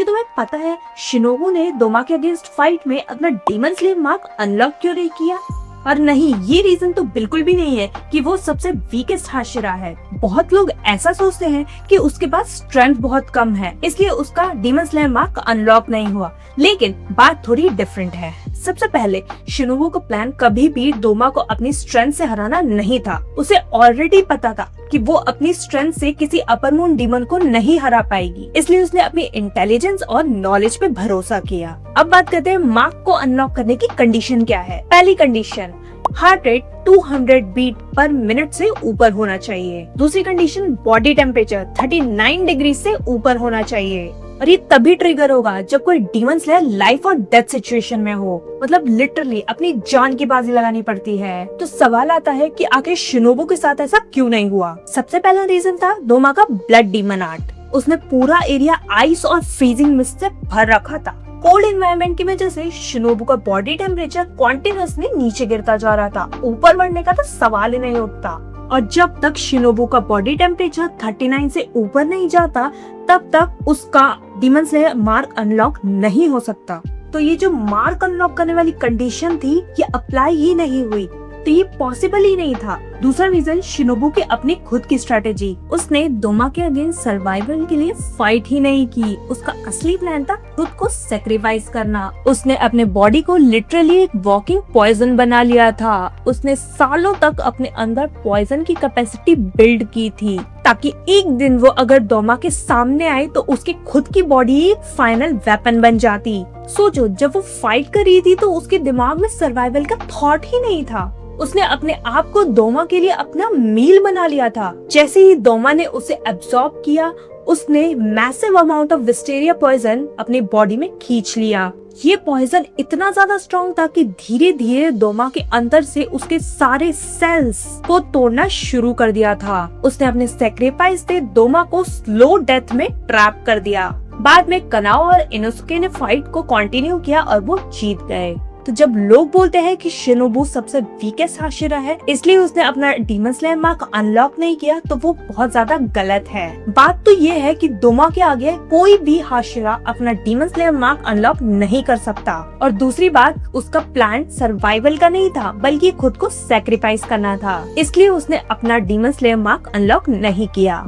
कि तुम्हें पता है शिनोबू ने दोमा के अगेंस्ट फाइट में अपना डीमन स्लेयर मार्क अनलॉक क्यों नहीं किया? और नहीं, ये रीजन तो बिल्कुल भी नहीं है कि वो सबसे वीकेस्ट हाशिरा है। बहुत लोग ऐसा सोचते हैं कि उसके पास स्ट्रेंथ बहुत कम है, इसलिए उसका डीमन स्लेयर मार्क अनलॉक नहीं हुआ। लेकिन बात थोड़ी डिफरेंट है। सबसे पहले शिनोबू का प्लान कभी भी दोमा को अपनी स्ट्रेंथ से हराना नहीं था। उसे ऑलरेडी पता था कि वो अपनी स्ट्रेंथ से किसी अपर मून डीमन को नहीं हरा पाएगी, इसलिए उसने अपनी इंटेलिजेंस और नॉलेज पे भरोसा किया। अब बात करते हैं मार्क को अनलॉक करने की कंडीशन क्या है। पहली condition, heart rate 200 beat per minute से ऊपर होना चाहिए। दूसरी कंडीशन, बॉडी टेम्परेचर 39 डिग्री से ऊपर होना चाहिए। और ये तभी ट्रिगर होगा जब कोई डीमन स्लेयर लाइफ और डेथ सिचुएशन में हो, मतलब लिटरली अपनी जान की बाजी लगानी पड़ती है। तो सवाल आता है कि आखिर शिनोबू के साथ ऐसा क्यों नहीं हुआ? सबसे पहला रीजन था दोमा का ब्लड डीमन आर्ट। उसने पूरा एरिया आइस और फ्रीजिंग मिस्ट से भर रखा था। कोल्ड एनवायरनमेंट की वजह से शिनोबू का बॉडी टेम्परेचर कॉन्टिन्यूअसली नीचे गिरता जा रहा था। ऊपर बढ़ने का तो सवाल ही नहीं उठता। और जब तक शिनोबू का बॉडी टेम्परेचर 39 से ऊपर नहीं जाता, तब तक उसका डीमन स्लेयर मार्क अनलॉक नहीं हो सकता। तो ये जो मार्क अनलॉक करने वाली कंडीशन थी, ये अप्लाई ही नहीं हुई, तो ये पॉसिबल ही नहीं था। दूसरा रीजन, शिनोबू की अपनी खुद की स्ट्रेटेजी। उसने दोमा के अगेंस्ट सर्वाइवल के लिए फाइट ही नहीं की। उसका असली प्लान था खुद को सेक्रीफाइस करना। उसने अपने बॉडी को लिटरली एक वॉकिंग पॉइजन बना लिया था। उसने सालों तक अपने अंदर पॉइजन की कैपेसिटी बिल्ड की थी, ताकि एक दिन वो अगर दोमा के सामने आए तो उसकी खुद की बॉडी एक फाइनल वेपन बन जाती। सोचो, जब वो फाइट कर रही थी तो उसके दिमाग में सर्वाइवल का थॉट ही नहीं था। उसने अपने आप को दोमा के लिए अपना मील बना लिया था। जैसे ही दोमा ने उसे एब्सॉर्ब किया, उसने massive amount of wisteria poison अपनी बॉडी में खींच लिया। ये पॉइजन इतना ज्यादा स्ट्रॉन्ग था कि धीरे धीरे दोमा के अंदर से उसके सारे सेल्स को तोड़ना शुरू कर दिया था। उसने अपने सेक्रीफाइस से दोमा को स्लो डेथ में ट्रैप कर दिया। बाद में कनाओ और इनोसुके ने फाइट को कंटिन्यू किया और वो जीत गए। तो जब लोग बोलते हैं कि शिनोबू सबसे वीकेस्ट हाशिरा है, इसलिए उसने अपना डीमन स्लेयर मार्क अनलॉक नहीं किया, तो वो बहुत ज्यादा गलत है। बात तो ये है कि दोमा के आगे कोई भी हाशिरा अपना डीमन स्लेयर मार्क अनलॉक नहीं कर सकता। और दूसरी बात, उसका प्लान सर्वाइवल का नहीं था, बल्कि खुद को सेक्रीफाइस करना था। इसलिए उसने अपना डीमन स्लेयर मार्क अनलॉक नहीं किया।